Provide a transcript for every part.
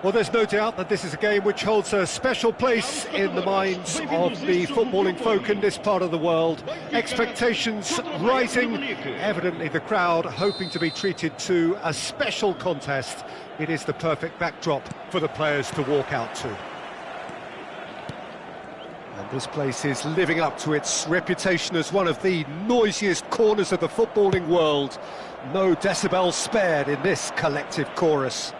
Well, there's no doubt that this is a game which holds a special place in the minds of the footballing folk in this part of the world. Expectations rising, evidently the crowd hoping to be treated to a special contest. It is the perfect backdrop for the players to walk out to. And this place is living up to its reputation as one of the noisiest corners of the footballing world. No decibels spared in this collective chorus.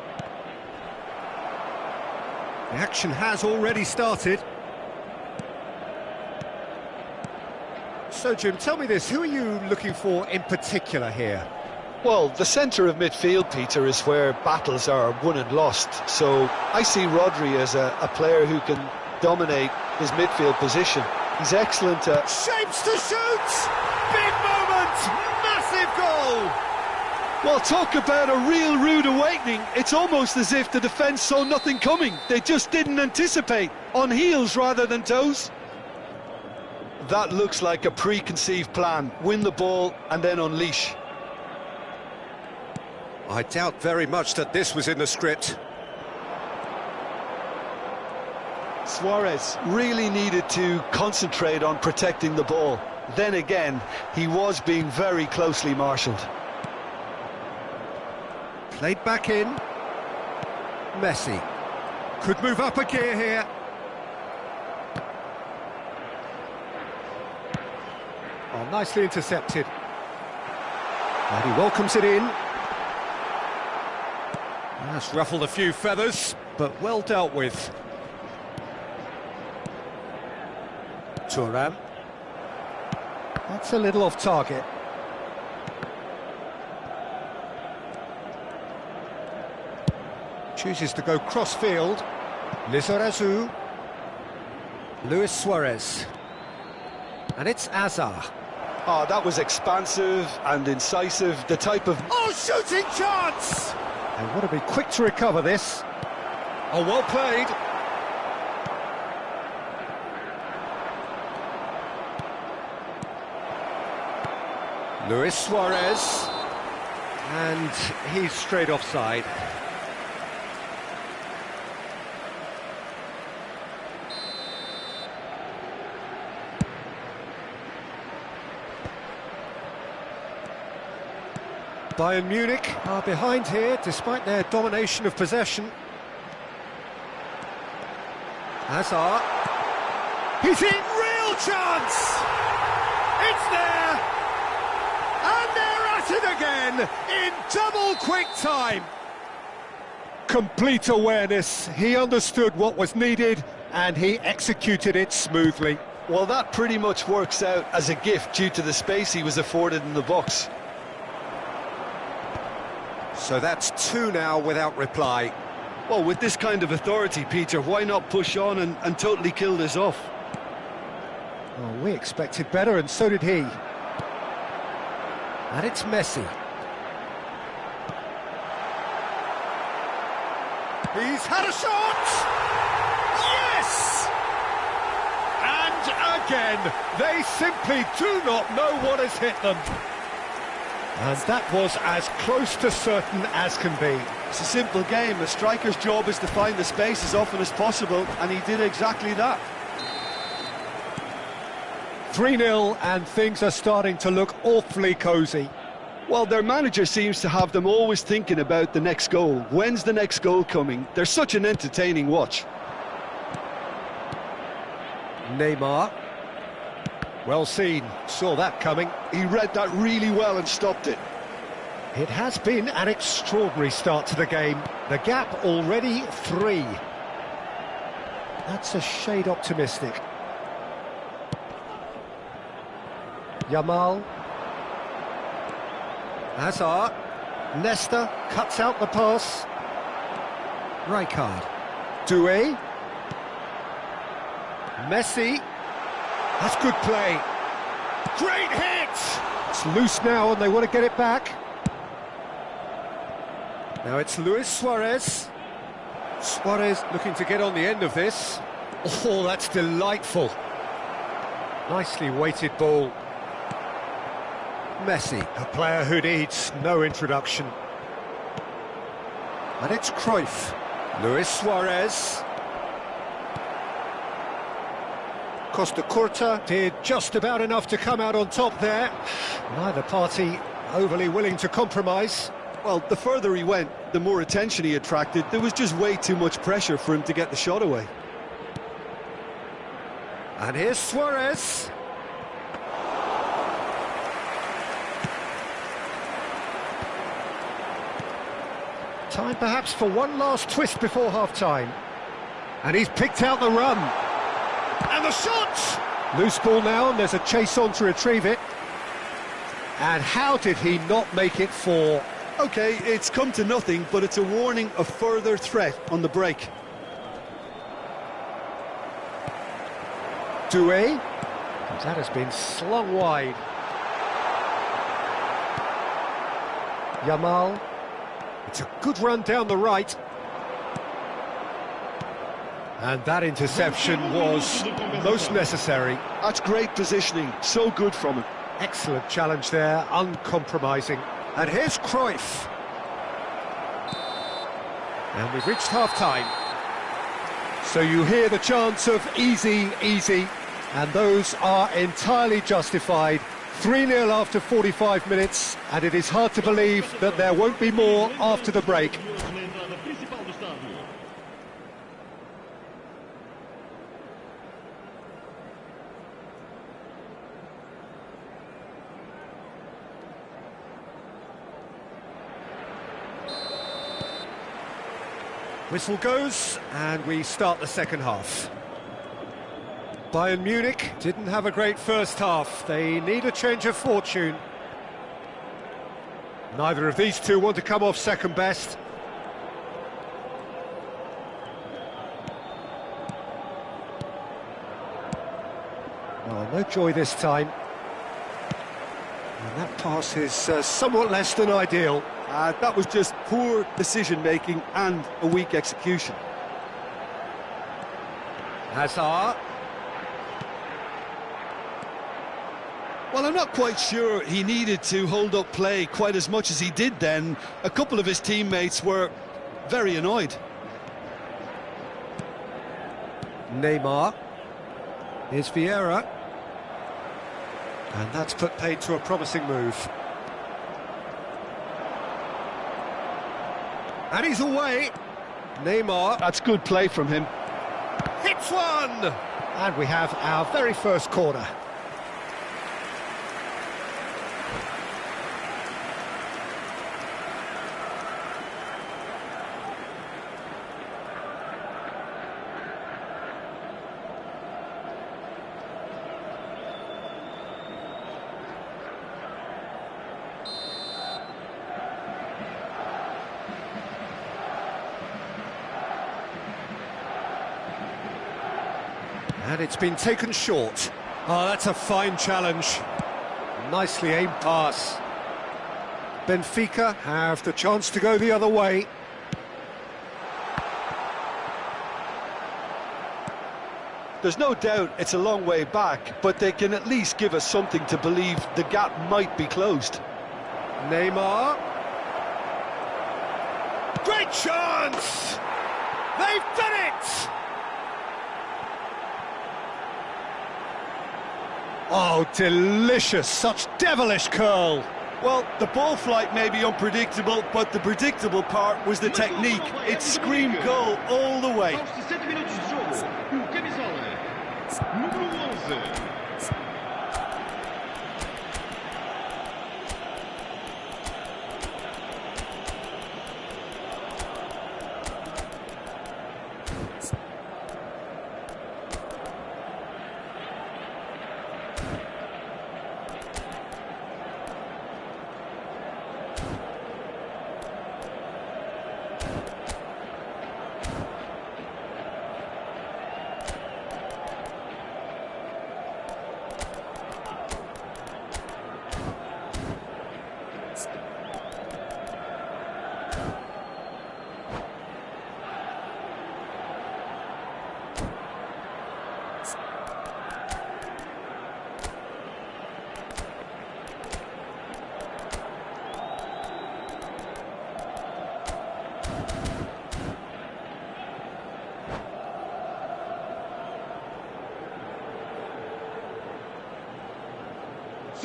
The action has already started. So, Jim, tell me this, who are you looking for in particular here? Well, the centre of midfield, Peter, is where battles are won and lost. So I see Rodri as a player who can dominate his midfield position. He's excellent at... Shapes to shoot! Big moment! Massive goal! Well, talk about a real rude awakening. It's almost as if the defence saw nothing coming. They just didn't anticipate. On heels rather than toes. That looks like a preconceived plan. Win the ball and then unleash. I doubt very much that this was in the script. Suarez really needed to concentrate on protecting the ball. Then again, he was being very closely marshalled. Played back in. Messi. Could move up a gear here. Oh, nicely intercepted. And he welcomes it in. That's ruffled a few feathers, but well dealt with. Thuram. That's a little off target. Chooses to go cross-field. Lizarazu. Luis Suarez. And it's Azar. Oh, that was expansive and incisive, the type of... Oh, shooting chance! And want to be quick to recover this. Oh, well played. Luis Suarez. And he's straight offside. Bayern Munich are behind here, despite their domination of possession. Hazard. He's in, real chance! It's there! And they're at it again, in double quick time! Complete awareness, he understood what was needed, and he executed it smoothly. Well, that pretty much works out as a gift due to the space he was afforded in the box. So that's two now without reply. Well, with this kind of authority, Peter, why not push on and totally kill this off? Oh, we expected better, and so did he. And it's Messi. He's had a shot! Yes! And again, they simply do not know what has hit them. And that was as close to certain as can be. It's a simple game. A striker's job is to find the space as often as possible, and he did exactly that. 3-0, and things are starting to look awfully cosy. Well, their manager seems to have them always thinking about the next goal. When's the next goal coming? They're such an entertaining watch. Neymar. Well seen, saw that coming. He read that really well and stopped it. It has been an extraordinary start to the game. The gap already 3. That's a shade optimistic. Yamal. Hazard. Nesta cuts out the pass. Rijkaard. Doué. Messi. That's good play. Great hit! It's loose now and they want to get it back. Now it's Luis Suarez. Suarez looking to get on the end of this. Oh, that's delightful. Nicely weighted ball. Messi, a player who needs no introduction. And it's Cruyff. Luis Suarez. Costa Curta did just about enough to come out on top there. Neither party overly willing to compromise. Well, the further he went, the more attention he attracted. There was just way too much pressure for him to get the shot away. And here's Suarez. Time perhaps for one last twist before half-time. And he's picked out the run. And the shot! Loose ball now, and there's a chase on to retrieve it. And how did he not make it four? OK, it's come to nothing, but it's a warning of further threat on the break. Doué. That has been slung wide. Yamal. It's a good run down the right. And that interception was most necessary. That's great positioning, so good from him. Excellent challenge there, uncompromising. And here's Cruyff. And we've reached half-time. So you hear the chants of easy, easy, and those are entirely justified. 3-0 after 45 minutes, and it is hard to believe that there won't be more after the break. Whistle goes, and we start the second half. Bayern Munich didn't have a great first half. They need a change of fortune. Neither of these two want to come off second best. Oh, no joy this time. And that pass is somewhat less than ideal. That was just poor decision-making and a weak execution. Hazard. Well, I'm not quite sure he needed to hold up play quite as much as he did then. A couple of his teammates were very annoyed. Neymar. Here's Vieira. And that's put paid to a promising move. And he's away. Neymar. That's good play from him. Hits one! And we have our very first corner. And it's been taken short. Oh, that's a fine challenge. Nicely aimed pass. Benfica have the chance to go the other way. There's no doubt it's a long way back, but they can at least give us something to believe the gap might be closed. Neymar. Great chance! They've done it! Oh, delicious, such devilish curl. Well, the ball flight may be unpredictable, but the predictable part was the technique. It screamed goal all the way.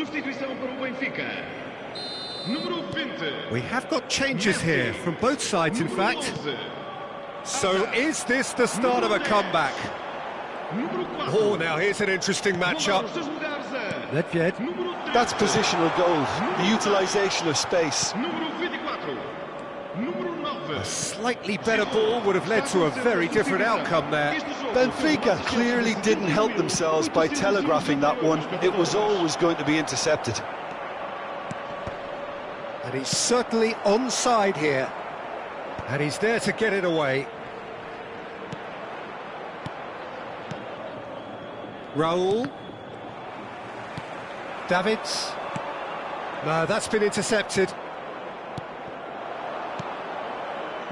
Substituição para o Benfica. Número 20. We have got changes here from both sides, in fact. So is this the start of a comeback? Oh, now here's an interesting matchup. Nedved. That's positional gold, the utilisation of space. A slightly better ball would have led to a very different outcome there. Benfica clearly didn't help themselves by telegraphing that one. It was always going to be intercepted. And he's certainly onside here. And he's there to get it away. Raul. Davids. No, that's been intercepted.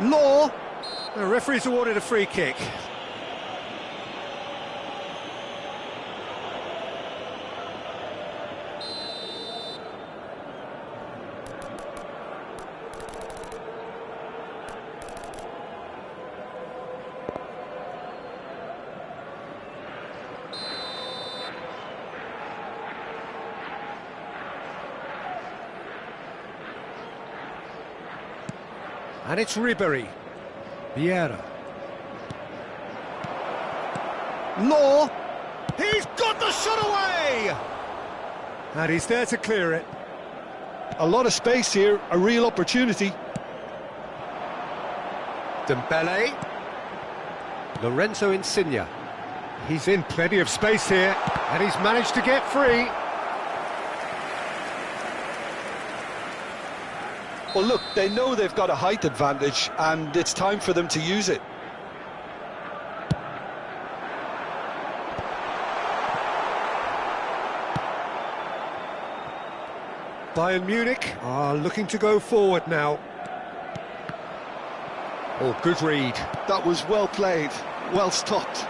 Law. The referee's awarded a free kick. And it's Ribery. Vieira. Law. He's got the shot away! And he's there to clear it. A lot of space here, a real opportunity. Dembele. Lorenzo Insigne. He's in plenty of space here, and he's managed to get free. Well, look, they know they've got a height advantage, and it's time for them to use it. Bayern Munich are looking to go forward now. Oh, good read. That was well played, well stopped.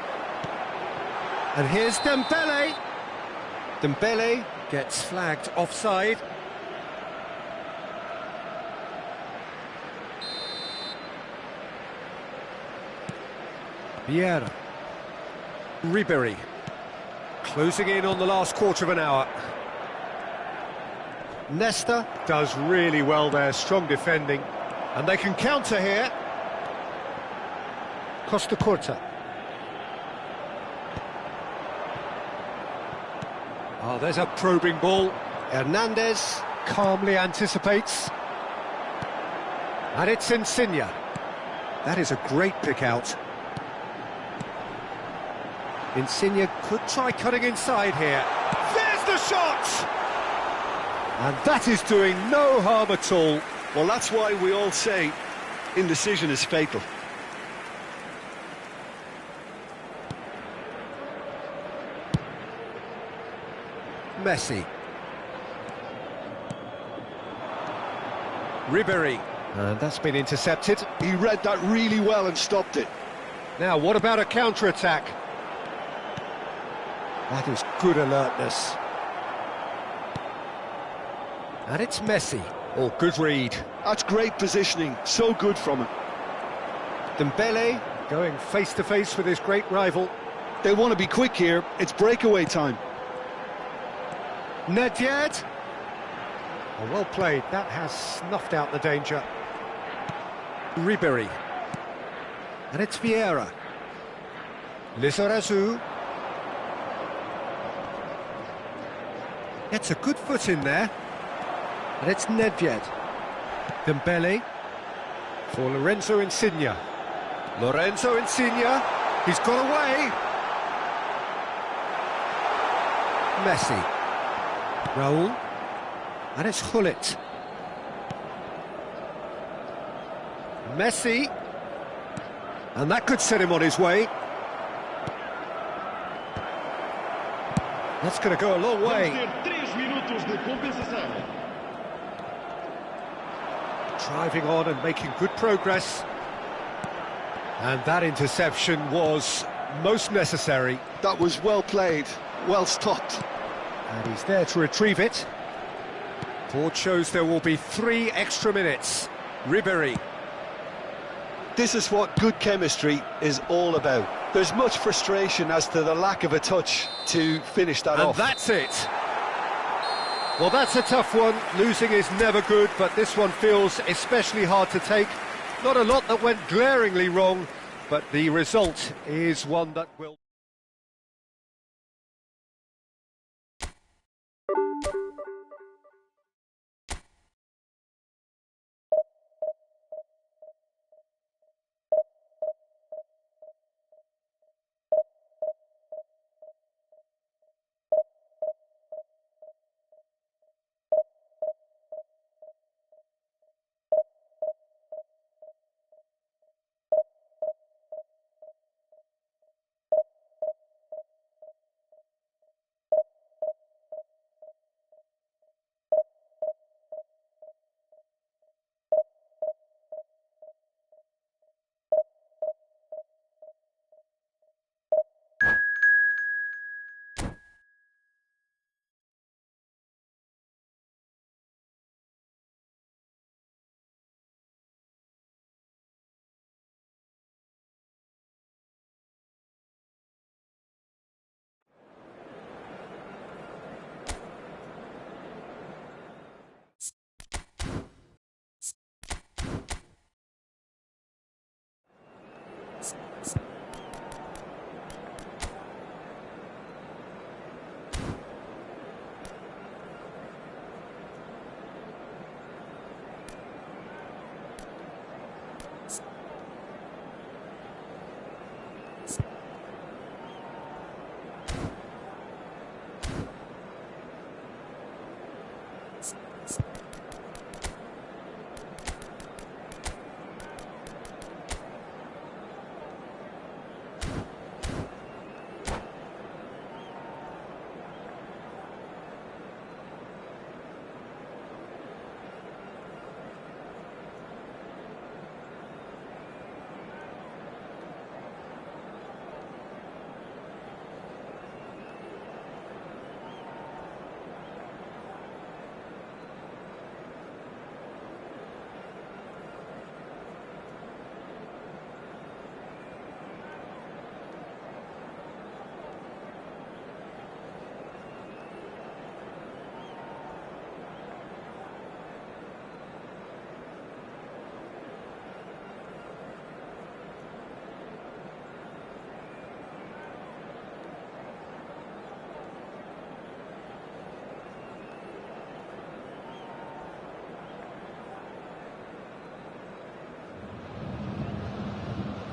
And here's Dembele. Dembele gets flagged offside. Vieira. Ribery. Closing in on the last quarter of an hour. Nesta does really well there, strong defending. And they can counter here. Costa Curta. Oh, there's a probing ball. Hernandez calmly anticipates. And it's Insigne. That is a great pick out. Insigne could try cutting inside here. There's the shot! And that is doing no harm at all. Well, that's why we all say indecision is fatal. Messi. Ribery. And that's been intercepted. He read that really well and stopped it. Now, what about a counter-attack? That is good alertness. And it's Messi. Oh, good read. That's great positioning, so good from him. Dembele going face-to-face with his great rival. They want to be quick here, it's breakaway time. Nedved. Oh, well played, that has snuffed out the danger. Ribery. And it's Vieira. Lizarazu. Gets a good foot in there. And it's Nedved. Dembele. For Lorenzo Insigne. Lorenzo Insigne. He's got away. Messi. Raul. And it's Hullet. Messi. And that could set him on his way. That's going to go a long way. Driving on and making good progress. And that interception was most necessary. That was well played, well stopped. And he's there to retrieve it. Board shows there will be 3 extra minutes. Ribery. This is what good chemistry is all about. There's much frustration as to the lack of a touch to finish that off. And that's it. Well, that's a tough one. Losing is never good, but this one feels especially hard to take. Not a lot that went glaringly wrong, but the result is one that will...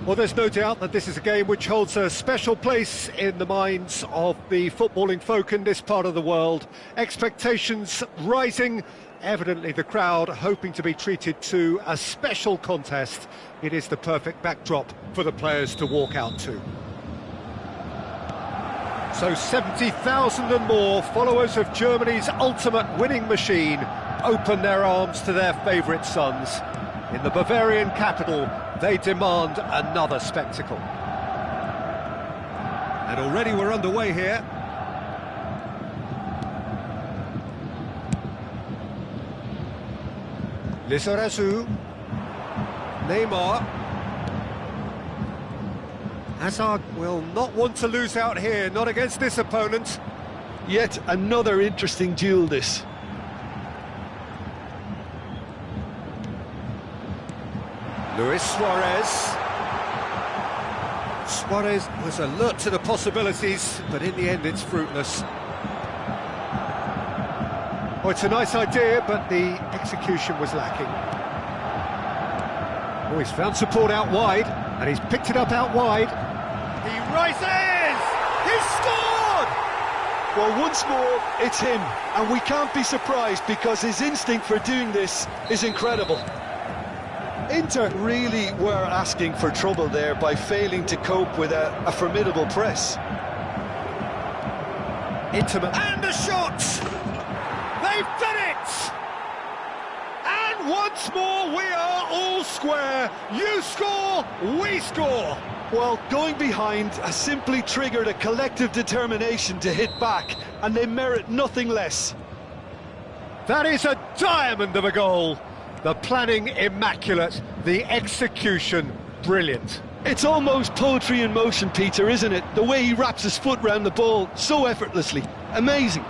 Well, there's no doubt that this is a game which holds a special place in the minds of the footballing folk in this part of the world. Expectations rising, evidently the crowd hoping to be treated to a special contest. It is the perfect backdrop for the players to walk out to. So 70,000 and more followers of Germany's ultimate winning machine open their arms to their favourite sons. In the Bavarian capital, they demand another spectacle. And already we're underway here. Lizarazu. Neymar. Hazard will not want to lose out here, not against this opponent. Yet another interesting duel, this. Luis Suarez. Suarez was alert to the possibilities, but in the end it's fruitless. Oh, it's a nice idea, but the execution was lacking. Oh, he's found support out wide, and he's picked it up out wide. He rises! He's scored! Well, once more, it's him, and we can't be surprised because his instinct for doing this is incredible. Inter really were asking for trouble there by failing to cope with a formidable press. Intimate. And a shot! They've done it! And once more we are all square. You score, we score. Well, going behind has simply triggered a collective determination to hit back, and they merit nothing less. That is a diamond of a goal. The planning immaculate, the execution brilliant. It's almost poetry in motion, Peter, isn't it? The way he wraps his foot round the ball so effortlessly. Amazing.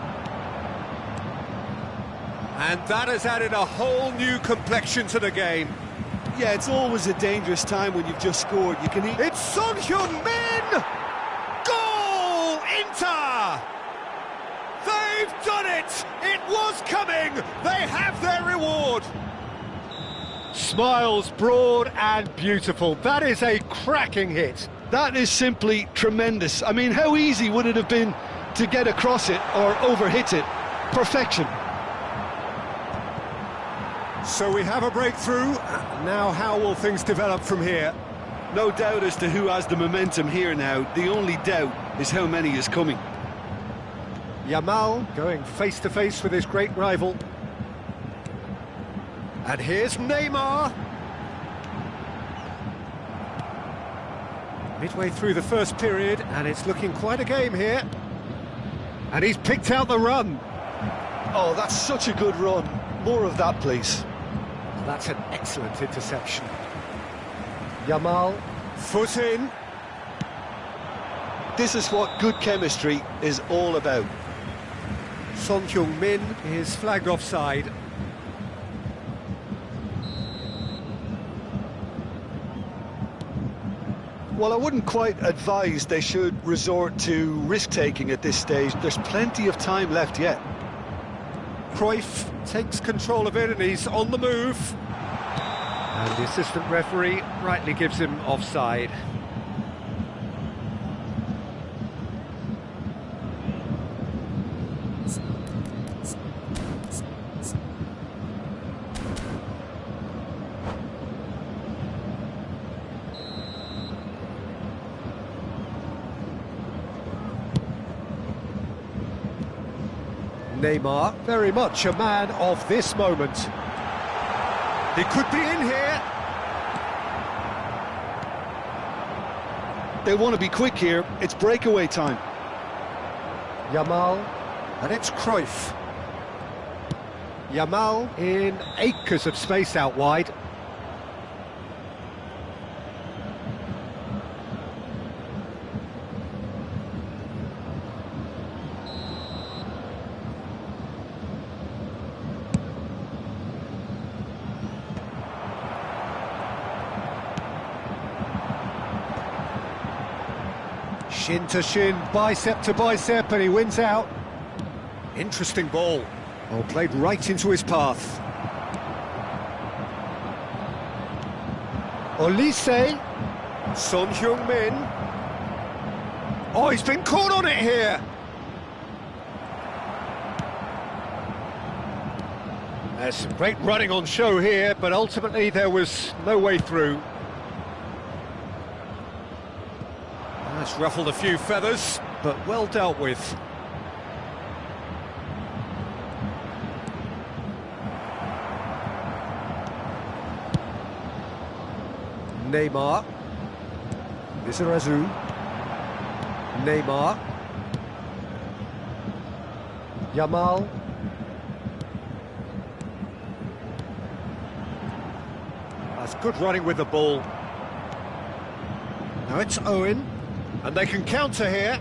And that has added a whole new complexion to the game. Yeah, it's always a dangerous time when you've just scored. You can... It's Son Heung-min! Goal! Inter! They've done it! It was coming! They have their reward! Smiles broad and beautiful. That is a cracking hit. That is simply tremendous. I mean, how easy would it have been to get across it or overhit it? Perfection. So we have a breakthrough. Now how will things develop from here? No doubt as to who has the momentum here now. The only doubt is how many is coming. Yamal going face-to-face with his great rival. And here's Neymar. Midway through the first period, and it's looking quite a game here. And he's picked out the run. Oh, that's such a good run. More of that, please. That's an excellent interception. Yamal, foot in. This is what good chemistry is all about. Son Heung-min is flagged offside. Well, I wouldn't quite advise they should resort to risk-taking at this stage. There's plenty of time left yet. Cruyff takes control of it and he's on the move. And the assistant referee rightly gives him offside. Neymar, very much a man of this moment. He could be in here. They want to be quick here. It's breakaway time. Yamal, and it's Cruyff. Yamal in acres of space out wide. Shin to shin, bicep to bicep, and he wins out. Interesting ball. Oh, played right into his path. Olise. Son Heung-min. Oh, he's been caught on it here. There's some great running on show here, but ultimately there was no way through. That's ruffled a few feathers, but well dealt with. Neymar. Lizarazu. Neymar. Yamal. That's good running with the ball. Now it's Owen. And they can counter here.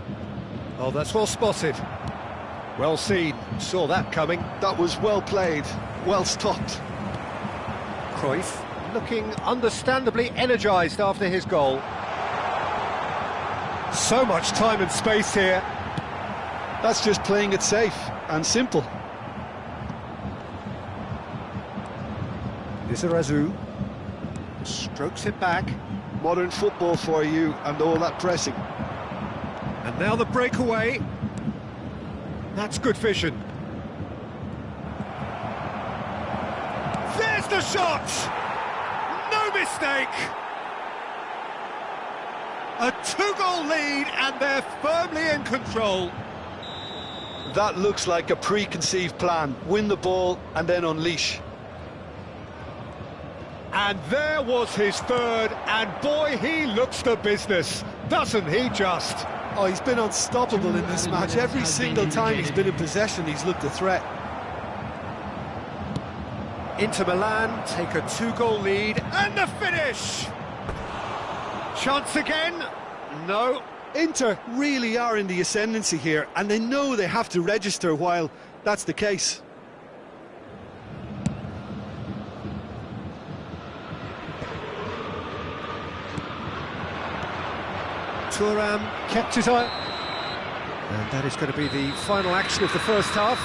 Oh, that's well spotted. Well seen. Saw that coming. That was well played. Well stopped. Cruyff looking understandably energised after his goal. So much time and space here. That's just playing it safe and simple. Lizarazu strokes it back. Modern football for you and all that pressing. And now the breakaway. That's good vision. There's the shot! No mistake! A two-goal lead and they're firmly in control. That looks like a preconceived plan. Win the ball and then unleash. And there was his third, and boy, he looks the business, doesn't he just? Oh, he's been unstoppable in this match. Every single time he's been in possession, he's looked a threat. Inter Milan take a two-goal lead, and the finish! Chance again? No. Inter really are in the ascendancy here, and they know they have to register while that's the case. Thuram kept his eye. And that is going to be the final action of the first half.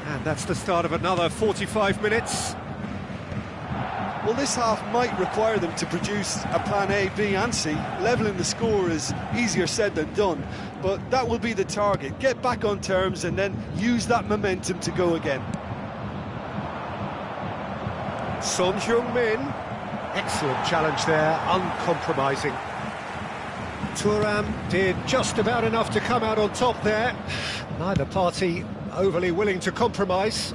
And that's the start of another 45 minutes. Well, this half might require them to produce a plan A, B and C. Levelling the score is easier said than done, but that will be the target. Get back on terms and then use that momentum to go again. Son Heung-min, excellent challenge there, uncompromising. Thuram did just about enough to come out on top there. Neither party overly willing to compromise.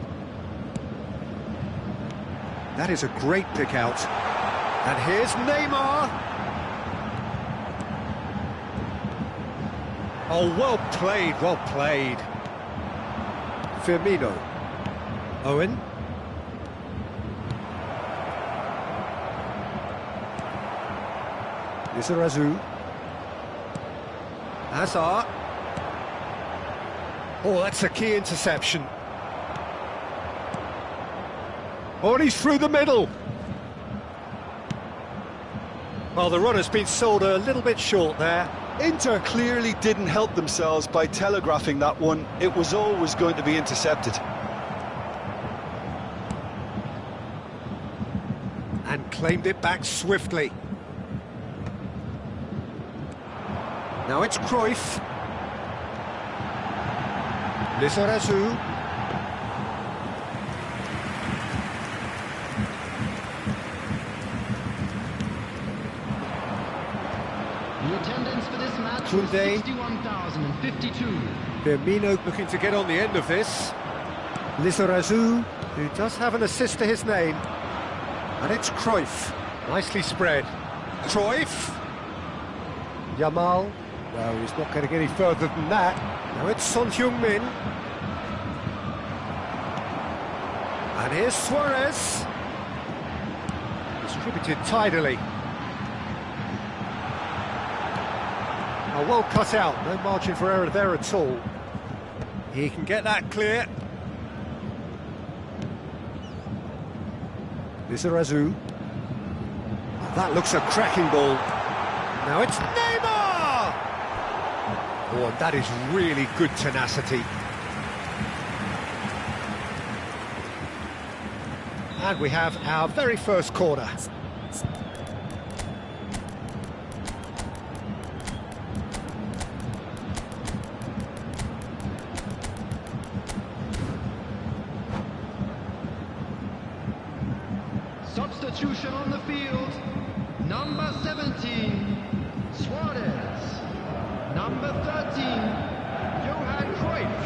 That is a great pick out. And here's Neymar. Oh, well played, well played. Firmino. Owen. Lizarazu. Hazard. Oh, that's a key interception. Oh, and he's through the middle. Well, the run has been sold a little bit short there. Inter clearly didn't help themselves by telegraphing that one. It was always going to be intercepted. And claimed it back swiftly. Now it's Cruyff. Lizarazu. The attendance for this match was Koundé. 61,052. Firmino looking to get on the end of this. Lizarazu, who does have an assist to his name. And it's Cruyff. Nicely spread. Cruyff. Yamal. No, he's not going to get any further than that. Now it's Son Heung-min. And here's Suarez. Distributed tidily. Oh, well cut out, no margin for error there at all. He can get that clear. Lizarazu. Oh, that looks a cracking ball. Now it's Neymar! Oh, and that is really good tenacity. And we have our very first corner. Substitution on the field. Number 17, Suarez. Number 13, Johan Cruyff.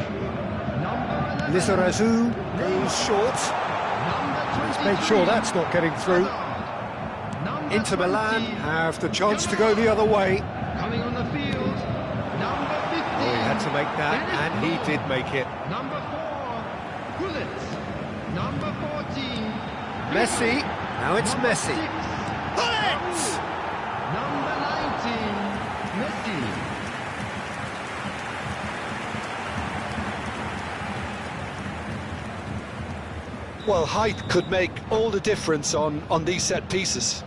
Number 11, Lizarazu goes short. He's made sure that's not getting through. Inter Milan have the chance to go the other way. Coming on the field, number 15. Oh, he had to make that, and he did make it. Number 4, Gullit. Number 14, Messi, now it's Messi. Gullit! number 19, Messi. Well, height could make all the difference on these set pieces.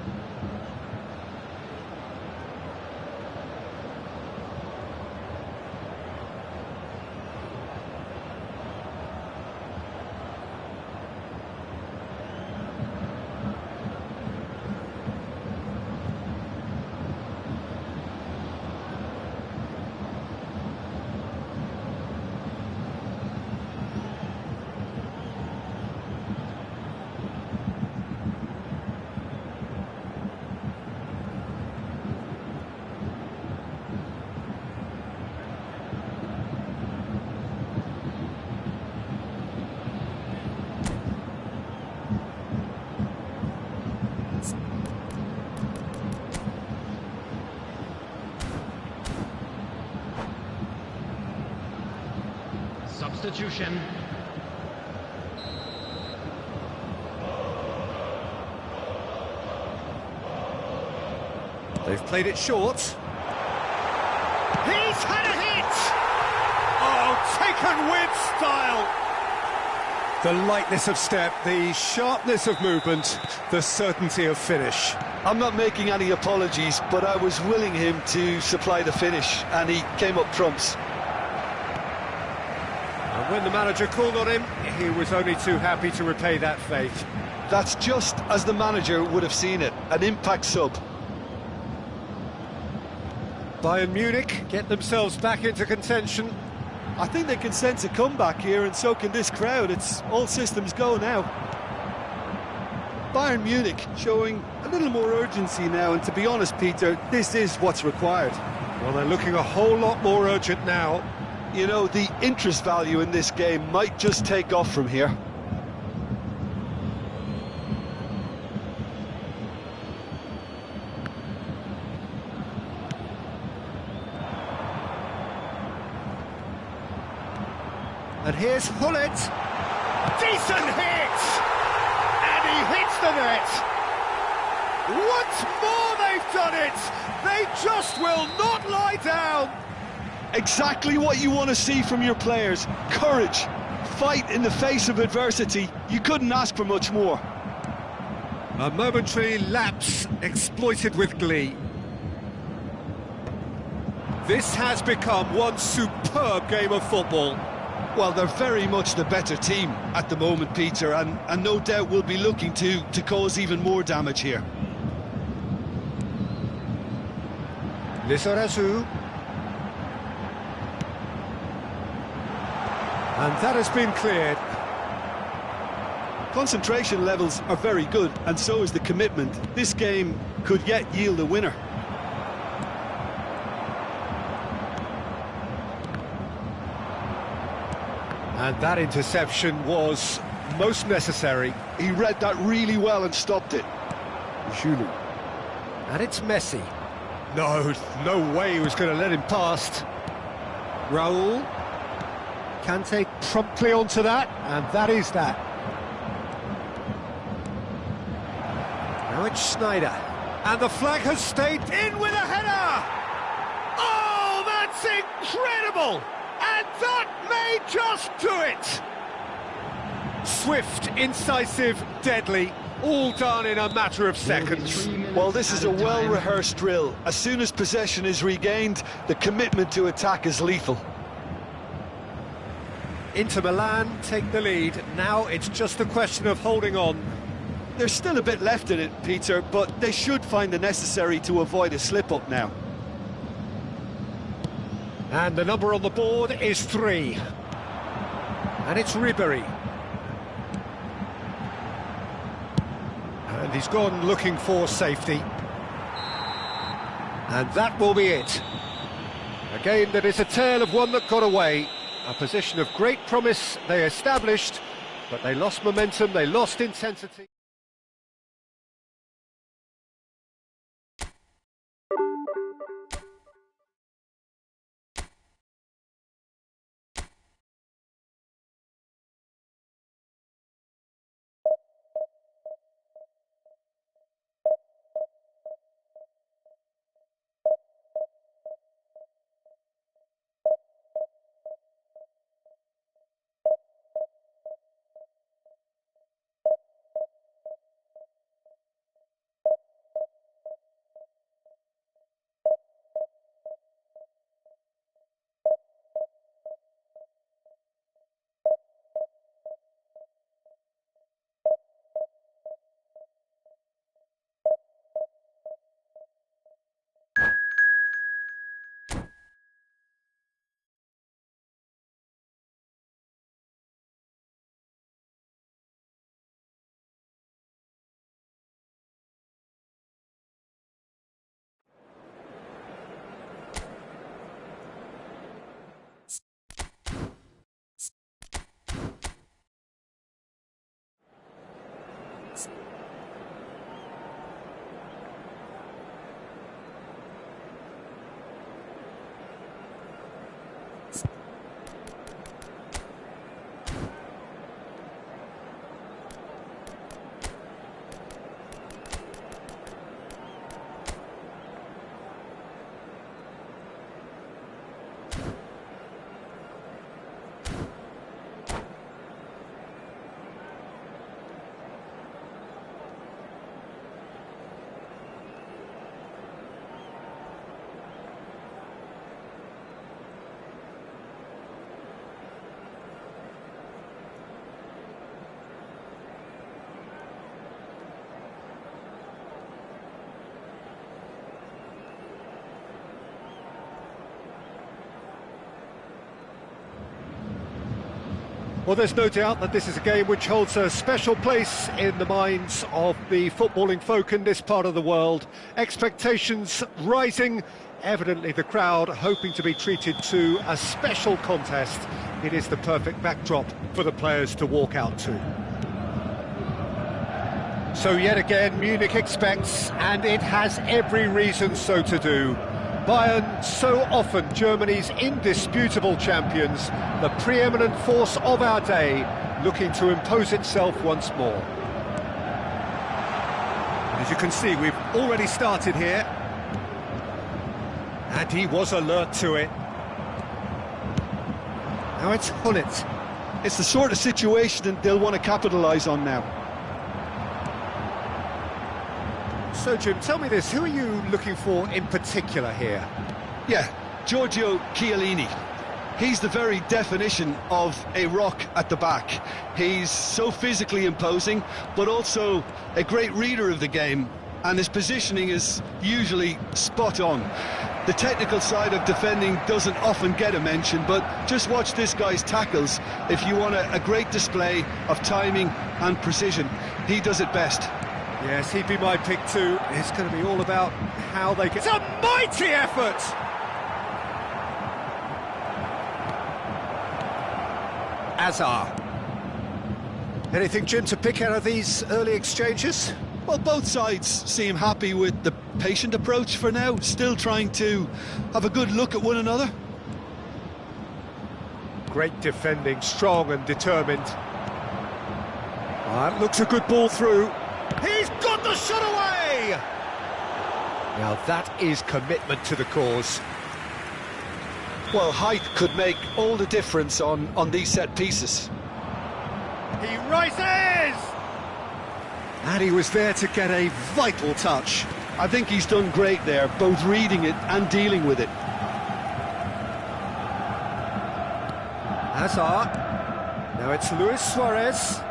Substitution. They've played it short. He's had a hit! Oh, taken with style! The lightness of step, the sharpness of movement, the certainty of finish. I'm not making any apologies, but I was willing him to supply the finish, and he came up trumps. And when the manager called on him, he was only too happy to repay that faith. That's just as the manager would have seen it, an impact sub. Bayern Munich get themselves back into contention. I think they can sense a comeback here, and so can this crowd. It's all systems go now. Bayern Munich showing a little more urgency now, and to be honest, Peter, this is what's required. Well, they're looking a whole lot more urgent now. You know, the interest value in this game might just take off from here. And here's Hullet. Decent hit! And he hits the net. Once more they've done it. They just will not lie down. Exactly what you want to see from your players. Courage. Fight in the face of adversity. You couldn't ask for much more. A momentary lapse exploited with glee. This has become one superb game of football. Well, they're very much the better team at the moment, Peter, and no doubt will be looking to cause even more damage here. Lizarazu. And that has been cleared. Concentration levels are very good, and so is the commitment. This game could yet yield a winner. And that interception was most necessary. He read that really well and stopped it. Julu. And it's Messi. No way he was going to let him past. Raul. Kante promptly onto that, and that is that. Now it's Schneider. And the flag has stayed in with a header! Oh, that's incredible! And that may just do it! Swift, incisive, deadly, all done in a matter of seconds. Well, this is a well-rehearsed drill. As soon as possession is regained, the commitment to attack is lethal. Inter Milan take the lead. Now it's just a question of holding on. There's still a bit left in it, Peter, but they should find the necessary to avoid a slip-up now. And the number on the board is 3. And it's Ribéry. And he's gone looking for safety. And that will be it. A game that is a tale of one that got away. A position of great promise they established, but they lost momentum, they lost intensity. Well, there's no doubt that this is a game which holds a special place in the minds of the footballing folk in this part of the world. Expectations rising, evidently the crowd hoping to be treated to a special contest. It is the perfect backdrop for the players to walk out to. So yet again, Munich expects, and it has every reason so to do. Bayern, so often Germany's indisputable champions, the preeminent force of our day, looking to impose itself once more. As you can see, we've already started here. And he was alert to it. Now it's Hullet. It's the sort of situation that they'll want to capitalise on now. So, Jim, tell me this, who are you looking for in particular here? Yeah, Giorgio Chiellini. He's the very definition of a rock at the back. He's so physically imposing, but also a great reader of the game, and his positioning is usually spot on. The technical side of defending doesn't often get a mention, but just watch this guy's tackles if you want a great display of timing and precision. He does it best. Yes, he'd be my pick too. It's going to be all about how they get... It's a mighty effort! Azar. Anything, Jim, to pick out of these early exchanges? Well, both sides seem happy with the patient approach for now, still trying to have a good look at one another. Great defending, strong and determined. That looks a good ball through. He's got the shot away! Now that is commitment to the cause. Well, height could make all the difference on these set pieces. He rises! And he was there to get a vital touch. I think he's done great there, both reading it and dealing with it. Hazard. Now it's Luis Suarez.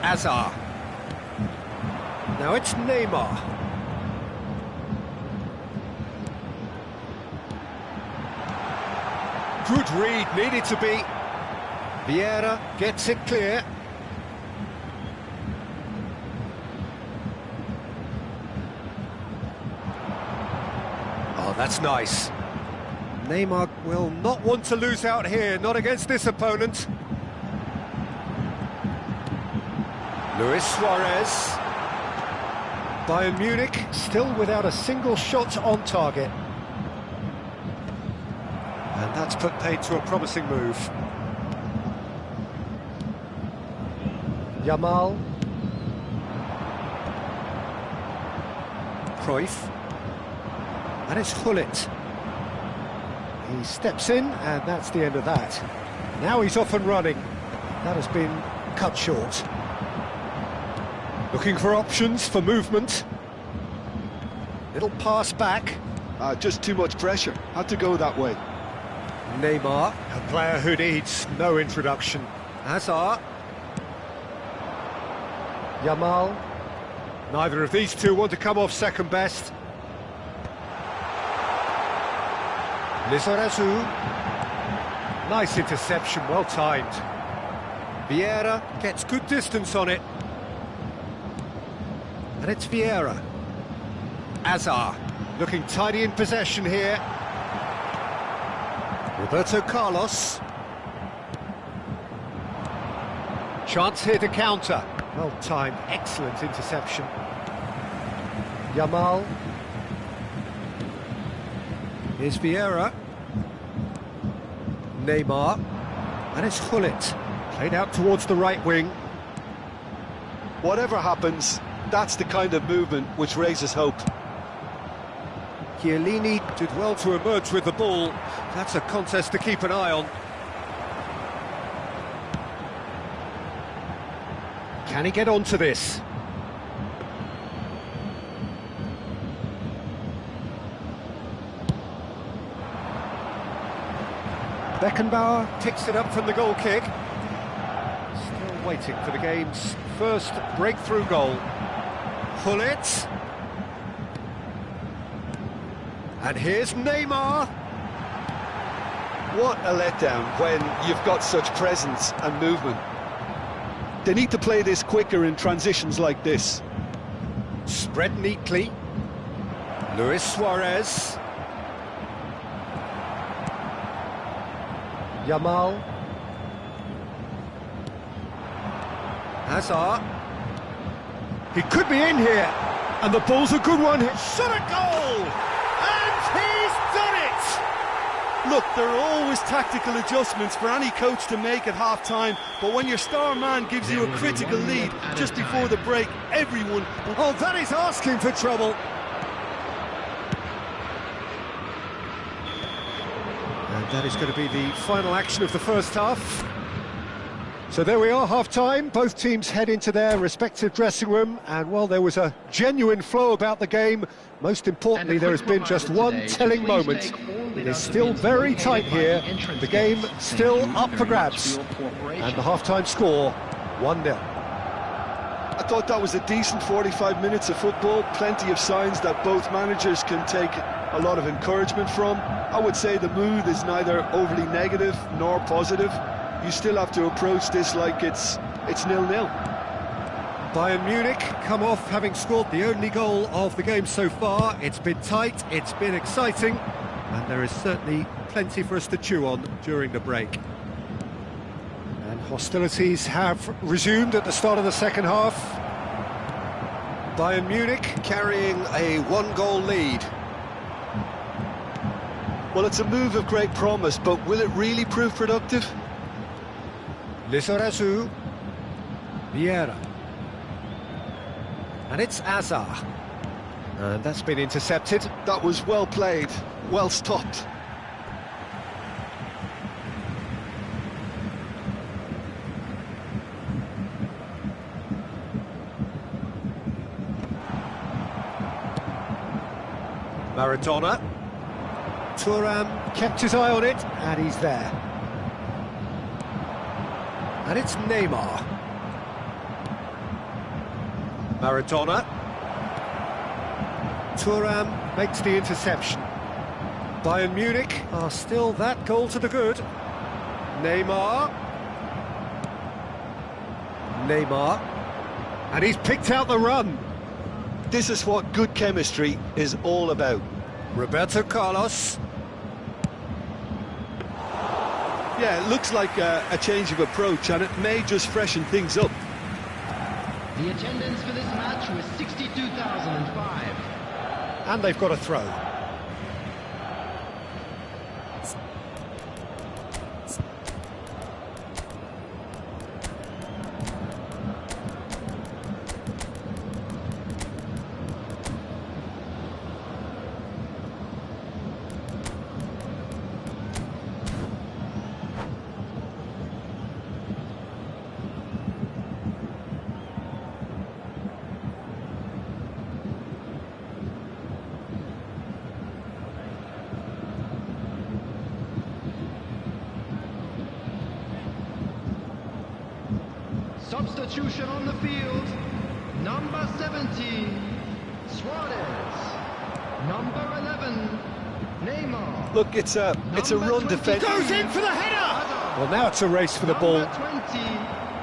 Azar. Now it's Neymar. Good read, needed to be. Vieira gets it clear. Oh, that's nice. Neymar will not want to lose out here, not against this opponent. Luis Suarez. Bayern Munich still without a single shot on target. And that's put paid to a promising move. Yamal. Cruyff. And it's Hullet. He steps in, and that's the end of that. Now he's off and running. That has been cut short. Looking for options for movement. Little pass back. Just too much pressure. Had to go that way. Neymar, a player who needs no introduction. Hazard. Yamal. Neither of these two want to come off second best. Lizarazu. Nice interception, well timed. Vieira gets good distance on it. And it's Vieira. Azar, looking tidy in possession here. Roberto Carlos. Chance here to counter. Well timed, excellent interception. Yamal. Here's Vieira. Neymar. And it's Hullet. Played out towards the right wing. Whatever happens, that's the kind of movement which raises hope. Chiellini did well to emerge with the ball. That's a contest to keep an eye on. Can he get onto this? Beckenbauer picks it up from the goal kick. Still waiting for the game's first breakthrough goal. Hullet. And here's Neymar. What a letdown when you've got such presence and movement. They need to play this quicker in transitions like this. Spread neatly. Luis Suarez. Yamal. Hazard. He could be in here. And the ball's a good one. Shot a goal! And he's done it! Look, there are always tactical adjustments for any coach to make at half-time, but when your star man gives you a critical lead just before the break, everyone... Oh, that is asking for trouble. And that is going to be the final action of the first half. So there we are, half-time. Both teams head into their respective dressing room, and while there was a genuine flow about the game, most importantly there has been just one telling moment. It is still very tight here, the game still up for grabs, and the half-time score 1-0. I thought that was a decent 45 minutes of football, plenty of signs that both managers can take a lot of encouragement from. I would say the mood is neither overly negative nor positive. You still have to approach this like it's 0-0. Bayern Munich come off having scored the only goal of the game so far. It's been tight, it's been exciting, and there is certainly plenty for us to chew on during the break. And hostilities have resumed at the start of the second half. Bayern Munich carrying a one-goal lead. Well, it's a move of great promise, but will it really prove productive? Lizarazu, Vieira, and it's Hazard, and that's been intercepted. That was well played, well stopped. Maradona, Thuram kept his eye on it, and he's there. And it's Neymar. Maradona. Thuram makes the interception. Bayern Munich are still that goal to the good. Neymar. Neymar. And he's picked out the run. This is what good chemistry is all about. Roberto Carlos. Yeah, it looks like a change of approach, and it may just freshen things up. The attendance for this match was 62,005. And they've got a throw. Substitution on the field. Number 17, Suarez. Number 11, Neymar. Look, it's a run defense. Goes in for the header! Well, now it's a race for the ball.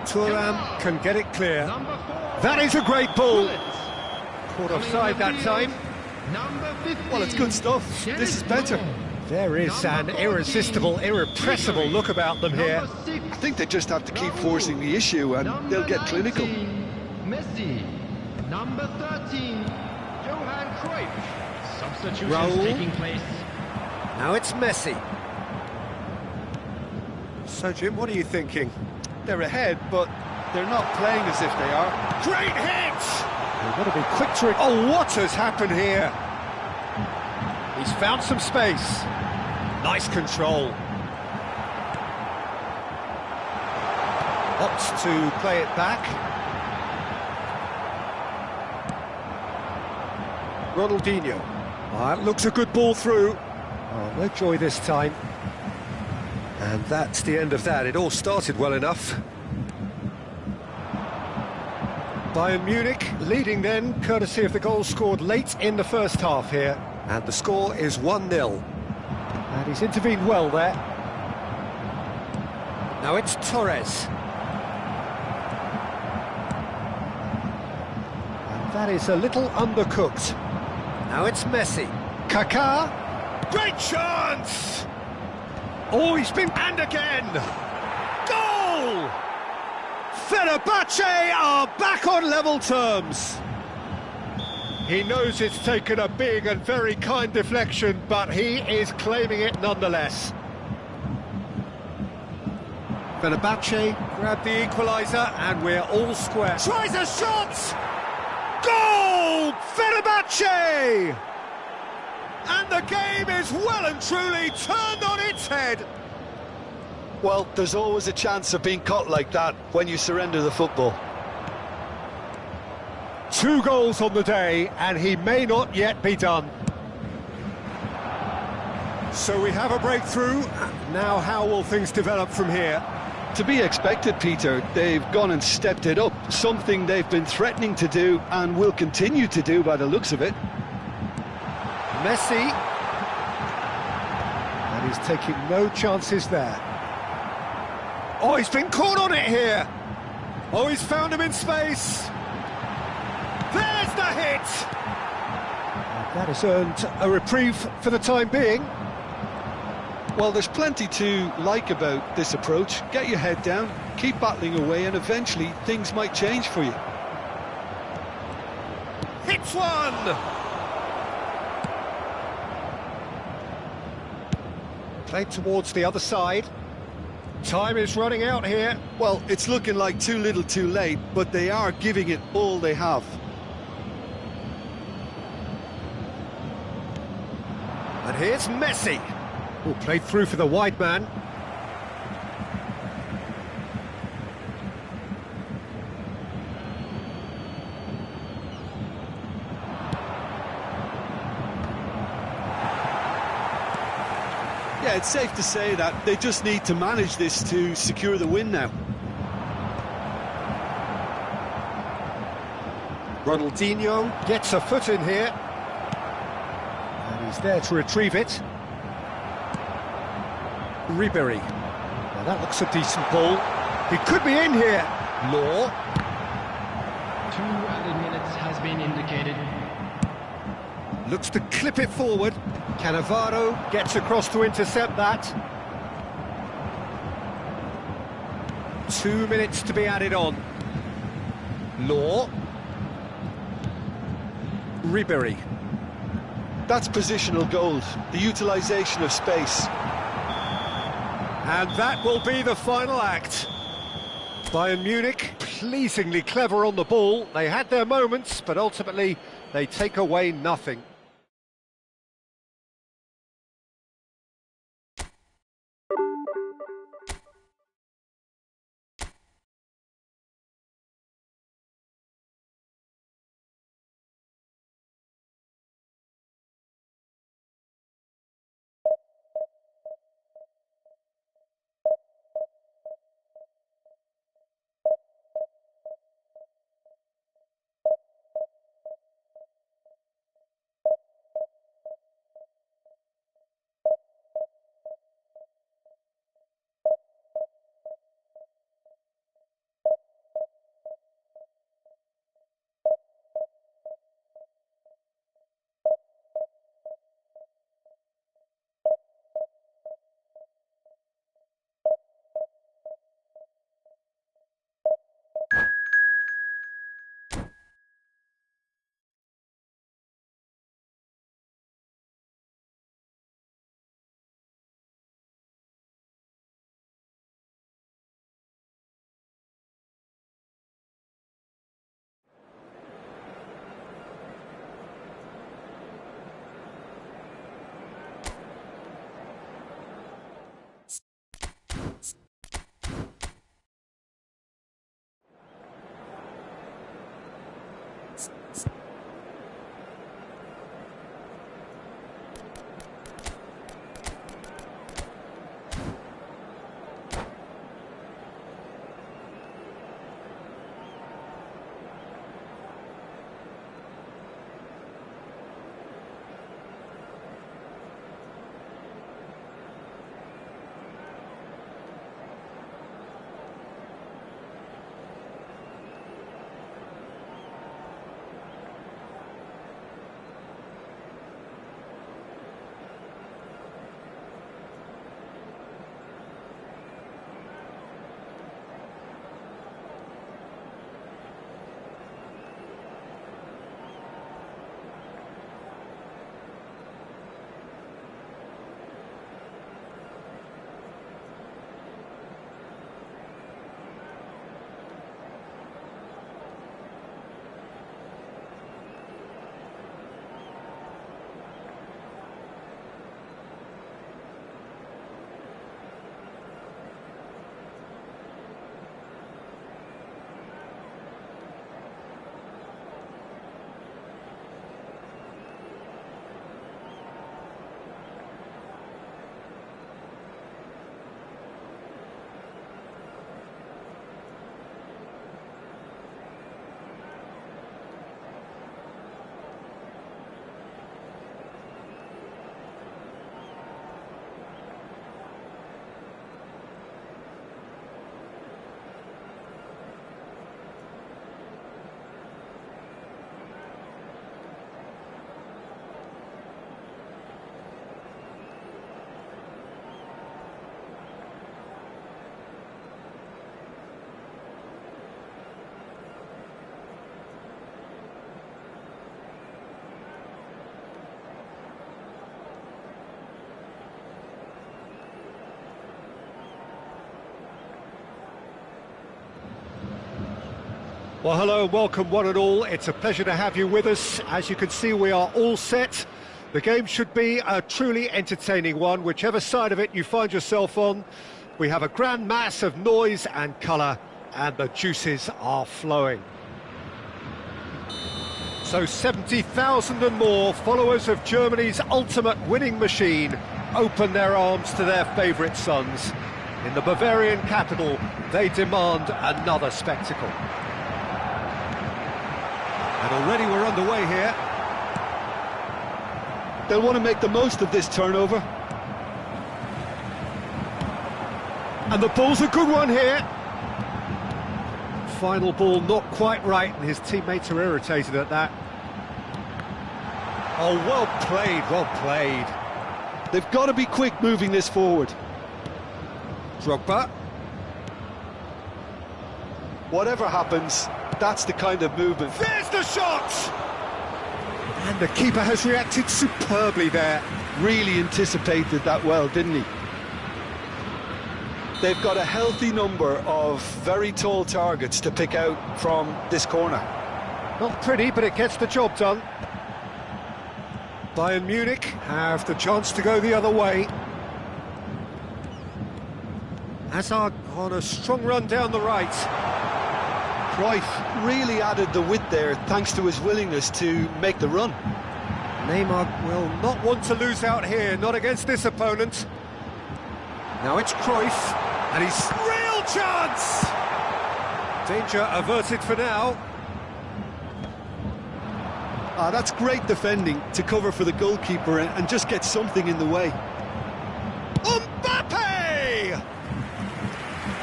Thuram can get it clear. That is a great ball. Caught offside that time. Number 15. Well, it's good stuff. This is better. There is an irresistible, irrepressible look about them here. I think they just have to keep forcing the issue and they'll get clinical. Messi. Number 13, Johan Cruyff. Substitutions Raul. taking place. Now it's Messi. So, Jim, what are you thinking? They're ahead, but they're not playing as if they are. Great hit! They've got to be quick to it. Oh, what has happened here? He's found some space. Nice control. Opts to play it back. Ronaldinho. That looks a good ball through. Oh, no joy this time. And that's the end of that. It all started well enough. Bayern Munich leading then, courtesy of the goal scored late in the first half here. And the score is 1-0. And he's intervened well there. Now it's Torres. And that is a little undercooked. Now it's Messi. Kaká. Great chance! Oh, he's been... And again! Goal! Fenerbahce are back on level terms. He knows it's taken a big and very kind deflection, but he is claiming it nonetheless. Fenerbahce grab the equaliser, and we're all square. Tries a shot! Goal! Fenerbahce! And the game is well and truly turned on its head. Well, there's always a chance of being caught like that when you surrender the football. 2 goals on the day, and he may not yet be done. So we have a breakthrough. Now how will things develop from here? To be expected, Peter. They've gone and stepped it up, something they've been threatening to do and will continue to do by the looks of it. Messi. And he's taking no chances there. Oh, he's been caught on it here. Oh, he's found him in space. There's the hit! That has earned a reprieve for the time being. Well, there's plenty to like about this approach. Get your head down, keep battling away, and eventually things might change for you. Hits one! Played towards the other side. Time is running out here. Well, it's looking like too little too late, but they are giving it all they have. And here's Messi, who played through for the wide man. Yeah, it's safe to say that they just need to manage this to secure the win now. Ronaldinho gets a foot in here. And he's there to retrieve it. Ribery. Now that looks a decent ball. He could be in here. Law. 2 added minutes has been indicated. Looks to clip it forward. Cannavaro gets across to intercept that. 2 minutes to be added on. Law. Ribery. That's positional gold, the utilisation of space. And that will be the final act. Bayern Munich, pleasingly clever on the ball. They had their moments, but ultimately they take away nothing. Well, hello and welcome one and all. It's a pleasure to have you with us. As you can see, we are all set. The game should be a truly entertaining one, whichever side of it you find yourself on. We have a grand mass of noise and colour, and the juices are flowing. So 70,000 and more followers of Germany's ultimate winning machine open their arms to their favourite sons. In the Bavarian capital, they demand another spectacle. And already we're underway here. They'll want to make the most of this turnover. And the ball's a good one here. Final ball not quite right, and his teammates are irritated at that. Oh, well played, well played. They've got to be quick moving this forward. Drogba. Whatever happens, that's the kind of movement. There's the shot! And the keeper has reacted superbly there. Really anticipated that well, didn't he? They've got a healthy number of very tall targets to pick out from this corner. Not pretty, but it gets the job done. Bayern Munich have the chance to go the other way. Hazard on a strong run down the right. Cruyff really added the width there thanks to his willingness to make the run. Neymar will not want to lose out here, not against this opponent. Now it's Cruyff, and he's real chance! Danger averted for now. That's great defending to cover for the goalkeeper and just get something in the way. Mbappe!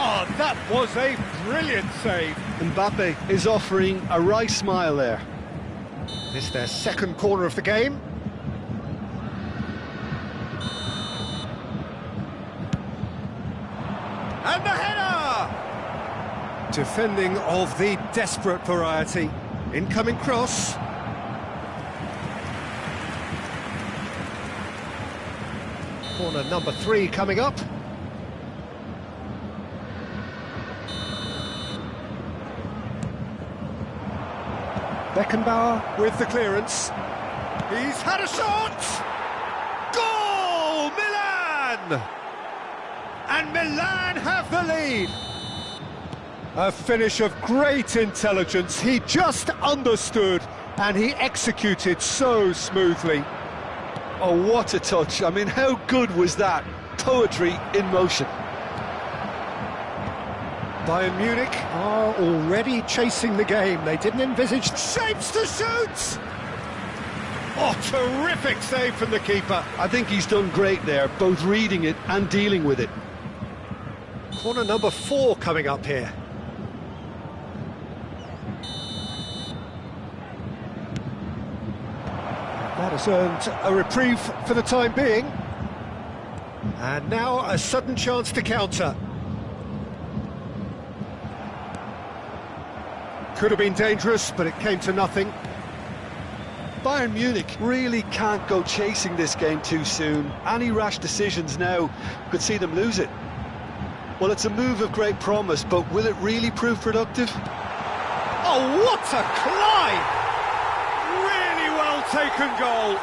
Oh, that was a brilliant save. Mbappe is offering a wry smile there. This is their second corner of the game. And the header! Defending of the desperate variety. Incoming cross. Corner number 3 coming up. Beckenbauer with the clearance. He's had a shot! Goal! Milan! And Milan have the lead. A finish of great intelligence. He just understood and he executed so smoothly. Oh, what a touch. I mean, how good was that? Poetry in motion. Bayern Munich are already chasing the game. They didn't envisage shapes to shoot! Oh, terrific save from the keeper. I think he's done great there, both reading it and dealing with it. Corner number 4 coming up here. That has earned a reprieve for the time being. And now a sudden chance to counter. Could have been dangerous, but it came to nothing. Bayern Munich really can't go chasing this game too soon. Any rash decisions now could see them lose it. Well, it's a move of great promise, but will it really prove productive? Oh, what a climb! Really well taken goal.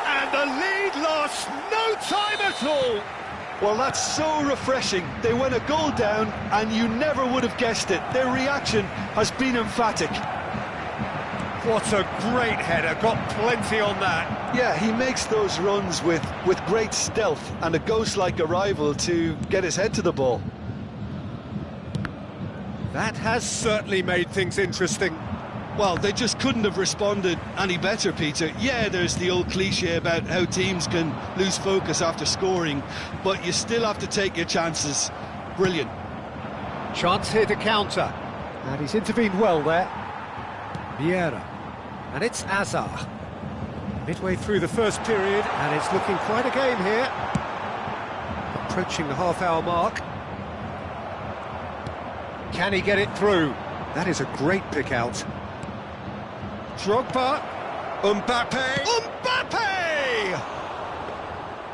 And the lead lasts no time at all. Well, that's so refreshing. They went a goal down and you never would have guessed it. Their reaction has been emphatic. What a great header, got plenty on that. Yeah, he makes those runs with great stealth and a ghost-like arrival to get his head to the ball. That has certainly made things interesting. Well, they just couldn't have responded any better, Peter. Yeah, there's the old cliche about how teams can lose focus after scoring, but you still have to take your chances. Brilliant. Chance here to counter. And he's intervened well there. Vieira. And it's Hazard. Midway through the first period, and it's looking quite a game here. Approaching the half-hour mark. Can he get it through? That is a great pick-out. Drogba, Mbappe!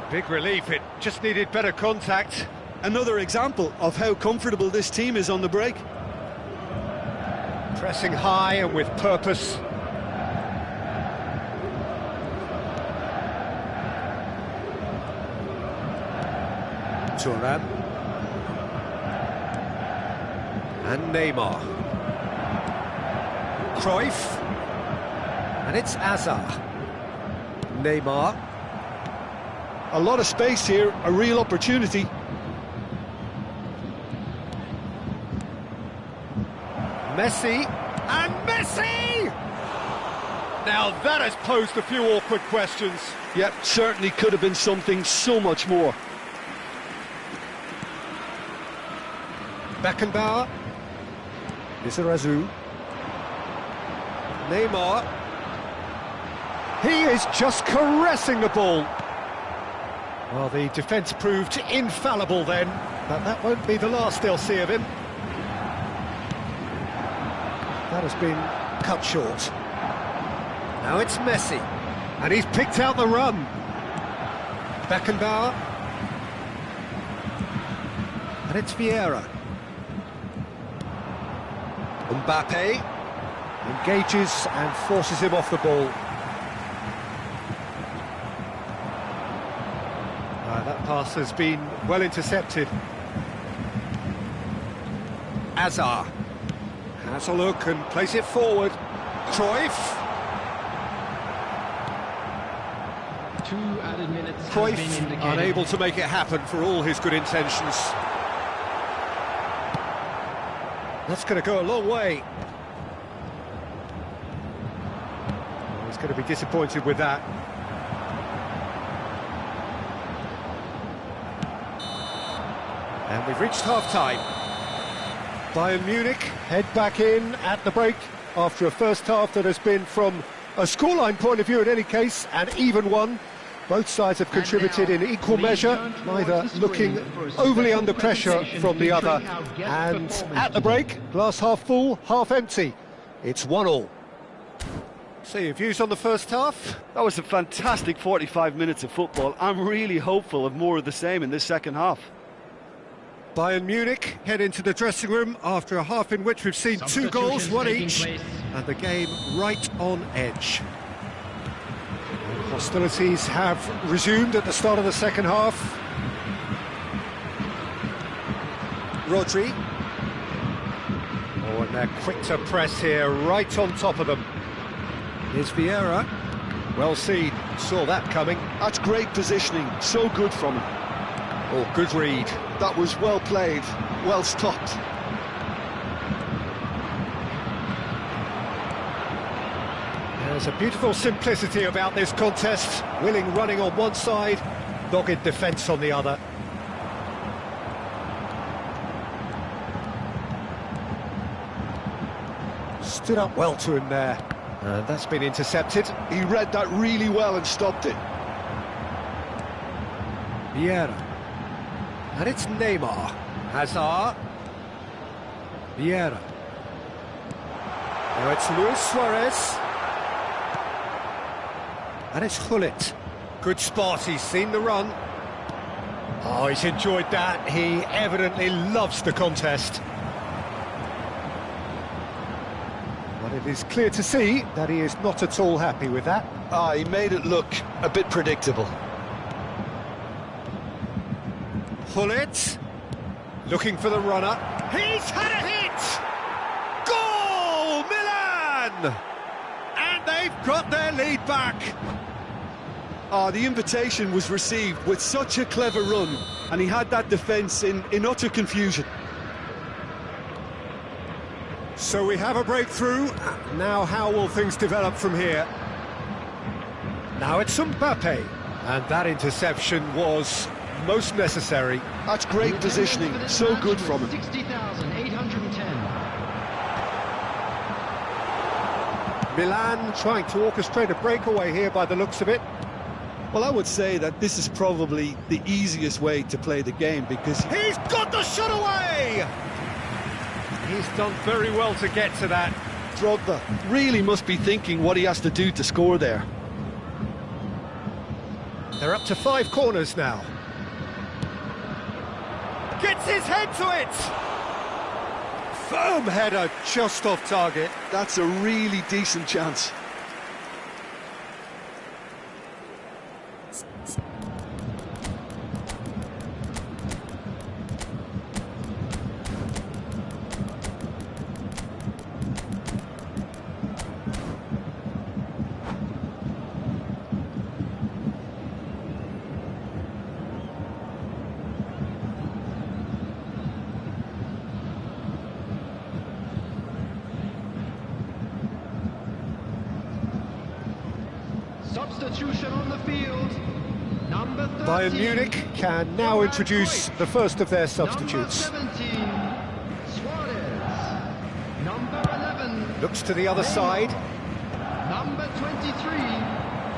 Big relief, it just needed better contact. Another example of how comfortable this team is on the break. Pressing high and with purpose. Thuram. And Neymar. Cruyff. And it's Hazard. Neymar. A lot of space here, a real opportunity. Messi. And Messi! Now that has posed a few awkward questions. Yep, certainly could have been something so much more. Beckenbauer. Lizarazu. Neymar. He is just caressing the ball. Well, the defence proved infallible then, but that won't be the last they'll see of him. That has been cut short. Now it's Messi, and he's picked out the run. Beckenbauer. And it's Vieira. Mbappe engages and forces him off the ball. That pass has been well intercepted. Hazard has a look and plays it forward. Cruyff. 2 added minutes has Cruyff been indicated. unable to make it happen for all his good intentions. That's going to go a long way. He's going to be disappointed with that. And we've reached half-time. Bayern Munich head back in at the break after a first half that has been, from a scoreline point of view in any case, an even one. Both sides have contributed in equal measure, neither looking overly under pressure from the other. And at the break, glass half full, half empty. It's 1-1. So your views on the first half? That was a fantastic 45 minutes of football. I'm really hopeful of more of the same in this second half. Bayern Munich head into the dressing room after a half in which we've seen 2 goals, one each, and the game right on edge. Hostilities have resumed at the start of the second half. Rodri. Oh, and they're quick to press here, right on top of them. Here's Vieira. Well seen, saw that coming. That's great positioning, so good from him. Oh, good read. That was well played, well stopped. There's a beautiful simplicity about this contest. Willing running on one side, dogged defence on the other. Stood up well to him there. And that's been intercepted. He read that really well and stopped it. Vieira. And it's Neymar. Hazard. Vieira. Now it's Luis Suarez. And it's Gullit. Good spot, he's seen the run. Oh, he's enjoyed that. He evidently loves the contest. But it is clear to see that he is not at all happy with that. He made it look a bit predictable. Gullit, looking for the runner. He's had a hit! Goal, Milan! And they've got their lead back. The invitation was received with such a clever run, and he had that defence in utter confusion. So we have a breakthrough. Now how will things develop from here? Now it's Mbappe, and that interception was most necessary. That's great positioning, so good from him. 60,810. Milan trying to orchestrate a breakaway here by the looks of it. Well, I would say that this is probably the easiest way to play the game, because He's got the shot away! He's done very well to get to that. Drogba really must be thinking what he has to do to score there. They're up to 5 corners now. Gets his head to it! Firm header, just off target. That's a really decent chance. Substitution on the field. Number 13. Bayern Munich can now introduce the first of their substitutes. Number 17, Suarez. Number 11. Looks to the other side. Number 23,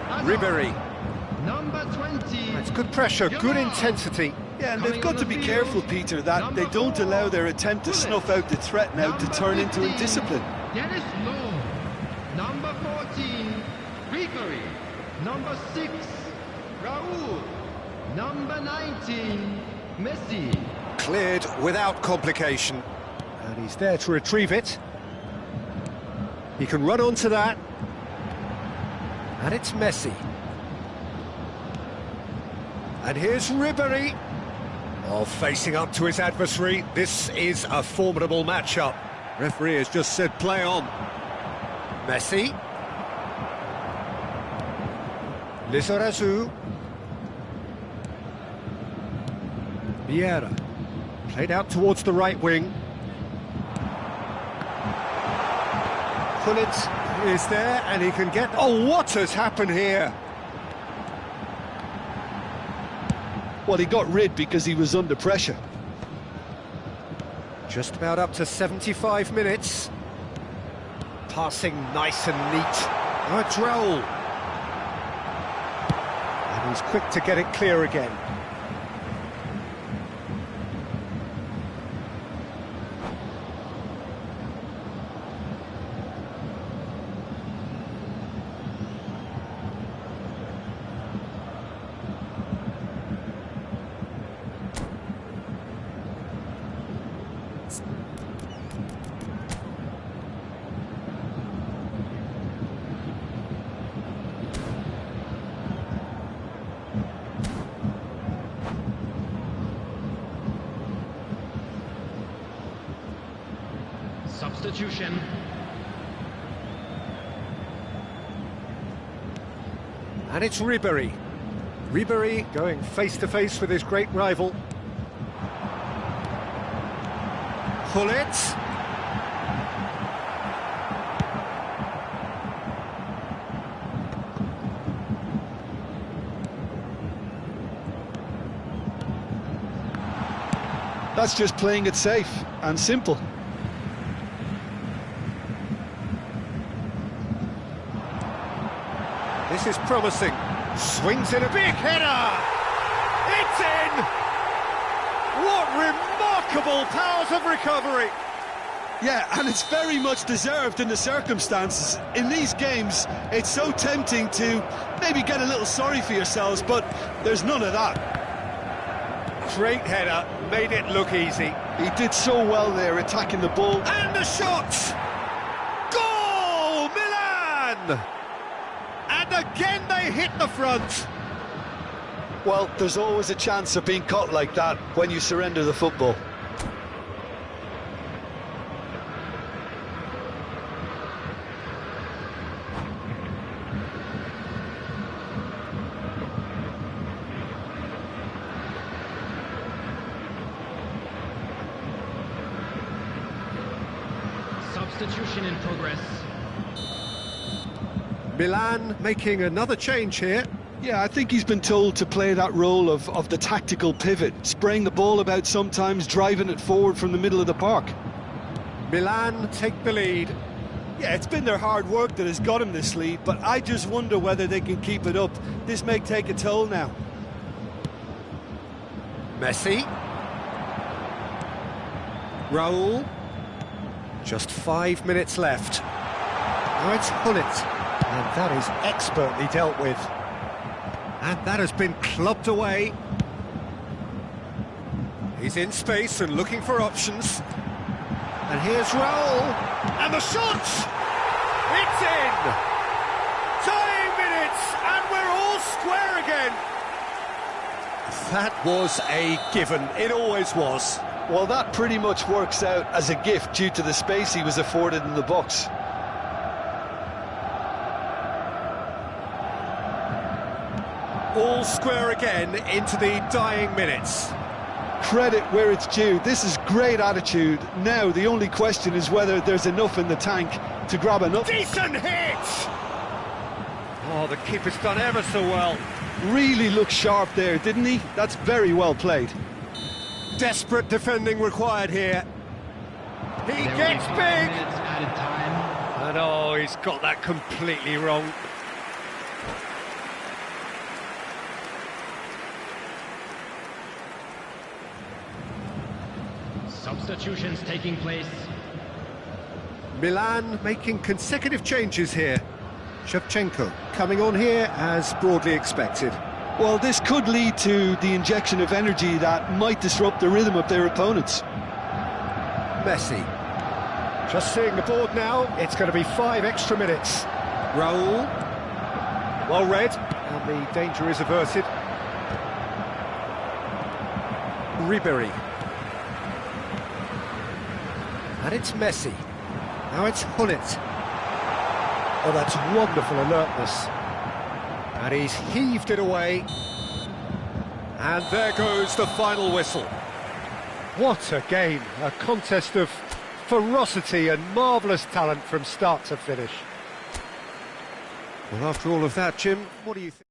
Hazard. Ribéry. Number 20. It's good pressure, good intensity. Yeah, and they've got to be careful, Peter, that they don't allow their attempt to snuff out the threat now to turn into indiscipline. Dennis Lowe. Number 14, Ribéry. Number 6, Raúl. Number 19, Messi. Cleared without complication. And he's there to retrieve it. He can run onto that. And it's Messi. And here's Ribéry. Oh, facing up to his adversary. This is a formidable matchup. Referee has just said play on. Messi. Lizarazu. Vieira. Played out towards the right wing. Gullit is there, and he can get... Oh, what has happened here? Well, he got rid because he was under pressure. Just about up to 75 minutes. Passing nice and neat. Oh, it's Raúl. And he's quick to get it clear again. Substitution. And it's Ribéry. Ribéry going face-to-face with his great rival. Gullit. That's just playing it safe and simple. This is promising. Swings in a big header! It's in! What remarkable powers of recovery! Yeah, and it's very much deserved in the circumstances. In these games, it's so tempting to maybe get a little sorry for yourselves, but there's none of that. Great header, made it look easy. He did so well there, attacking the ball. And the shot! Goal! Milan! And again they hit the front. Well, there's always a chance of being caught like that when you surrender the football. Substitution in progress. Milan making another change here. Yeah, I think he's been told to play that role of the tactical pivot, spraying the ball about sometimes, driving it forward from the middle of the park. Milan take the lead. Yeah, it's been their hard work that has got him this lead, but I just wonder whether they can keep it up. This may take a toll now. Messi. Raúl. Just 5 minutes left. Now it's Gullit. And that is expertly dealt with. And that has been clubbed away. He's in space and looking for options. And here's Raul. And the shot! It's in! Tying minutes, and we're all square again. That was a given. It always was. Well, that pretty much works out as a gift due to the space he was afforded in the box. All square again into the dying minutes. Credit where it's due. This is great attitude. Now the only question is whether there's enough in the tank to grab another. Decent hit! Oh, the keeper's done ever so well. Really looked sharp there, didn't he? That's very well played. Desperate defending required here. He There will gets be 5 big! minutes added time. And oh, he's got that completely wrong. Substitutions taking place. Milan making consecutive changes here. Shevchenko coming on here as broadly expected. Well, this could lead to the injection of energy that might disrupt the rhythm of their opponents. Messi. Just seeing the board now, it's going to be 5 extra minutes. Raul. Well read, and the danger is averted. Ribery. And it's Messi. Now it's Hullet. Oh, that's wonderful alertness. And he's heaved it away. And there goes the final whistle. What a game. A contest of ferocity and marvellous talent from start to finish. Well, after all of that, Jim, what do you think?